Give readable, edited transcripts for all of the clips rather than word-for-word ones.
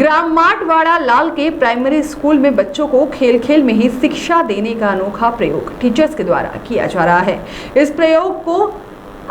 ग्राम माटवाड़ा लाल के primary school में बच्चों को खेल खेल में ही शिक्षा देने का अनोखा प्रयोग टीचर्स के द्वारा किया जा रहा है। इस प्रयोग को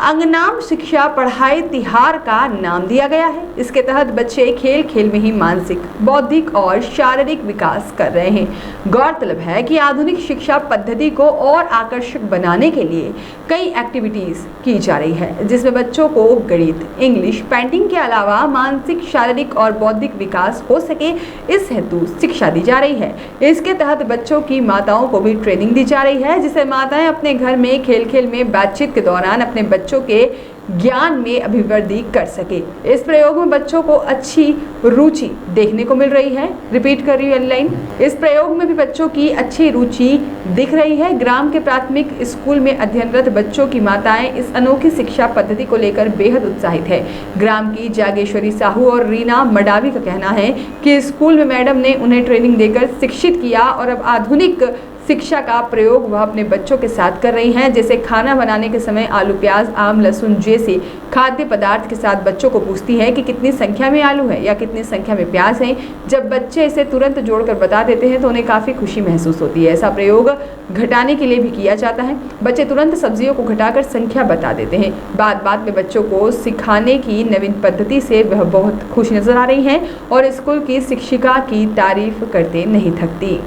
अंगनाम शिक्षा पढ़ाई तिहार का नाम दिया गया है। इसके तहत बच्चे खेल खेल में ही मानसिक, बौद्धिक और शारीरिक विकास कर रहे हैं। गौरतलब है कि आधुनिक शिक्षा पद्धति को और आकर्षक बनाने के लिए कई एक्टिविटीज की जा रही है, जिसमें बच्चों को गणित, इंग्लिश, पेंटिंग के अलावा मानसिक, शारीरिक और बौद्धिक विकास हो सके, इस हेतु शिक्षा दी जा रही है। इसके तहत बच्चों की माताओं को भी ट्रेनिंग दी जा रही है, जिससे माताएं अपने घर में खेल खेल में बातचीत के दौरान अपने बच्चों के ज्ञान में अभिवृद्धि कर सके। इस प्रयोग में बच्चों को अच्छी रुचि देखने को मिल रही है। रिपीट कर रही हूँ लाइन। इस प्रयोग में भी बच्चों की अच्छी रुचि दिख रही है। ग्राम के प्राथमिक स्कूल में अध्ययनरत बच्चों की माताएं इस अनोखी शिक्षा पद्धति को लेकर बेहद उत्साहित है। ग्राम की जागेश्वरी साहू और रीना मडावी का कहना है कि स्कूल में मैडम ने उन्हें ट्रेनिंग देकर शिक्षित किया और अब आधुनिक शिक्षा का प्रयोग वह अपने बच्चों के साथ कर रही हैं। जैसे खाना बनाने के समय आलू, प्याज, आम, लहसुन जैसे खाद्य पदार्थ के साथ बच्चों को पूछती है कि कितनी संख्या में आलू है या कितनी संख्या में प्याज है। जब बच्चे इसे तुरंत जोड़कर बता देते हैं तो उन्हें काफ़ी खुशी महसूस होती है। ऐसा प्रयोग घटाने के लिए भी किया जाता है। बच्चे तुरंत सब्जियों को घटाकर संख्या बता देते हैं। बात में बच्चों को सिखाने की नवीन पद्धति से वह बहुत खुश नजर आ रही हैं और स्कूल की शिक्षिका की तारीफ करते नहीं थकती।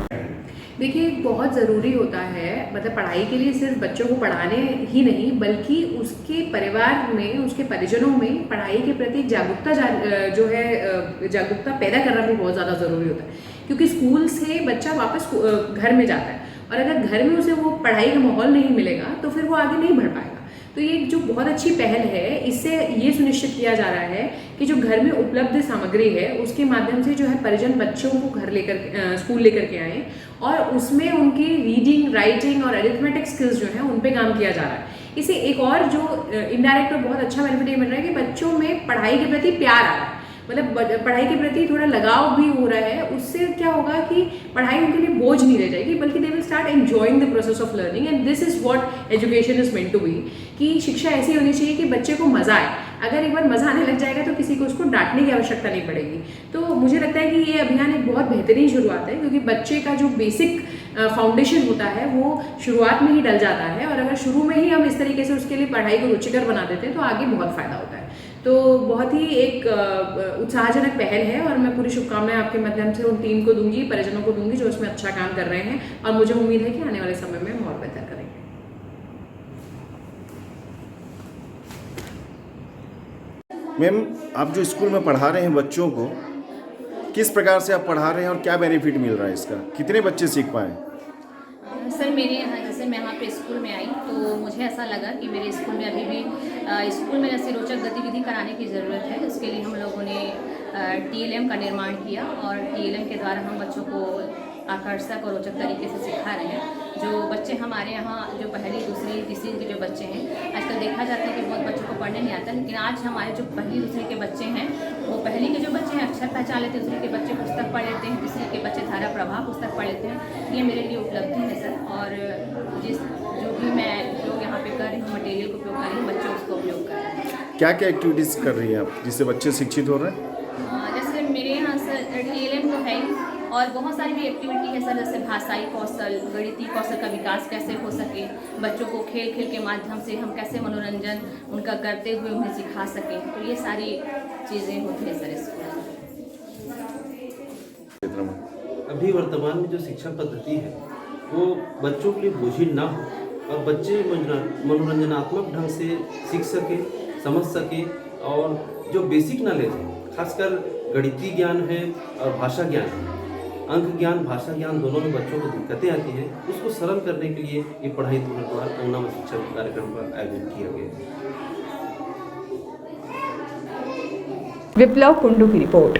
देखिए, बहुत ज़रूरी होता है, मतलब पढ़ाई के लिए सिर्फ बच्चों को पढ़ाने ही नहीं बल्कि उसके परिवार में, उसके परिजनों में पढ़ाई के प्रति जागरूकता जागरूकता पैदा करना भी बहुत ज़्यादा ज़रूरी होता है। क्योंकि स्कूल से बच्चा वापस घर में जाता है और अगर घर में उसे वो पढ़ाई का माहौल नहीं मिलेगा तो फिर वो आगे नहीं बढ़ पाएगा। तो ये जो बहुत अच्छी पहल है, इससे ये सुनिश्चित किया जा रहा है कि जो घर में उपलब्ध सामग्री है उसके माध्यम से जो है परिजन बच्चों को स्कूल लेकर के आए और उसमें उनकी रीडिंग, राइटिंग और अरिथमेटिक स्किल्स जो है उन पे काम किया जा रहा है। इसे एक और जो इनडायरेक्ट और बहुत अच्छा बेनिफिट ये मिल रहा है कि बच्चों में पढ़ाई के प्रति प्यार आ रहा है, मतलब पढ़ाई के प्रति थोड़ा लगाव भी हो रहा है। उससे क्या होगा कि पढ़ाई उनके लिए बोझ नहीं रह जाएगी बल्कि they will start enjoying the process of learning and this is what education is meant to be. कि शिक्षा ऐसी होनी चाहिए कि बच्चे को मज़ा आए। अगर एक बार मज़ा आने लग जाएगा तो किसी को उसको डांटने की आवश्यकता नहीं पड़ेगी। तो मुझे लगता है कि ये अभियान एक बहुत बेहतरीन शुरुआत है, क्योंकि बच्चे का जो बेसिक फाउंडेशन होता है वो शुरुआत में ही डल जाता है और अगर शुरू में ही हम इस तरीके से उसके लिए पढ़ाई को रुचिकर बना देते हैं तो आगे बहुत फ़ायदा होता है। तो बहुत ही एक उत्साहजनक पहल है और मैं पूरी शुभकामनाएं आपके माध्यम से उन टीम को दूंगी, परिजनों को दूंगी जो इसमें अच्छा काम कर रहे हैं और मुझे उम्मीद है कि आने वाले समय में हम और बेहतर करेंगे। मैम, आप जो स्कूल में पढ़ा रहे हैं बच्चों को, किस प्रकार से आप पढ़ा रहे हैं और क्या बेनिफिट मिल रहा है इसका? कितने बच्चे सीख पाए? सर, मेरे यहाँ जैसे मैं यहाँ पे स्कूल में आई तो मुझे ऐसा लगा कि मेरे स्कूल में अभी भी स्कूल में जैसे रोचक गतिविधि कराने की ज़रूरत है। उसके लिए हम लोगों ने TLM का निर्माण किया और TLM के द्वारा हम बच्चों को आकर्षक और रोचक तरीके से सिखा रहे हैं। जो बच्चे हमारे यहाँ जो पहली, दूसरी, तीसरी के जो बच्चे हैं, आजकल देखा जाता है कि बहुत बच्चों को पढ़ने नहीं आता, लेकिन आज हमारे जो पहली, दूसरी के बच्चे हैं वो पहली के जो बच्चे हैं अक्षर पहचान लेते हैं, दूसरे के बच्चे पुस्तक पढ़ लेते हैं, तीसरे के बच्चे धारा प्रवाह पुस्तक पढ़ लेते हैं। ये मेरे लिए उपलब्धि है सर। और जो भी मैं जो यहाँ पे कर रही हूँ मटेरियल को उपयोग कर रही हूँ, बच्चे उसको उपयोग कर रहे हैं। क्या क्या एक्टिविटीज़ कर रही हैं आप जिससे बच्चे शिक्षित हो रहे हैं? जैसे मेरे यहाँ सर TLM तो है ही और बहुत सारी भी एक्टिविटी है सर, जैसे भाषाई कौशल, गणितीय कौशल का विकास कैसे हो सके, बच्चों को खेल खेल के माध्यम से हम कैसे मनोरंजन उनका करते हुए उन्हें सिखा सकें। तो ये सारी चीज़ें होती है सर स्कूल में। अभी वर्तमान में जो शिक्षा पद्धति है वो बच्चों के लिए बोझिल ना हो और बच्चे मनोरंजनात्मक ढंग से सीख सके, समझ सके और जो बेसिक नॉलेज है, खासकर गणितीय ज्ञान है और भाषा ज्ञान है, अंक ज्ञान, भाषा ज्ञान दोनों में बच्चों को दिक्कतें आती हैं, उसको सरल करने के लिए ये पढ़ाई द्वारा अंगनाम शिक्षा कार्यक्रम का आयोजन किया गया है। विप्लव कुंडू की रिपोर्ट।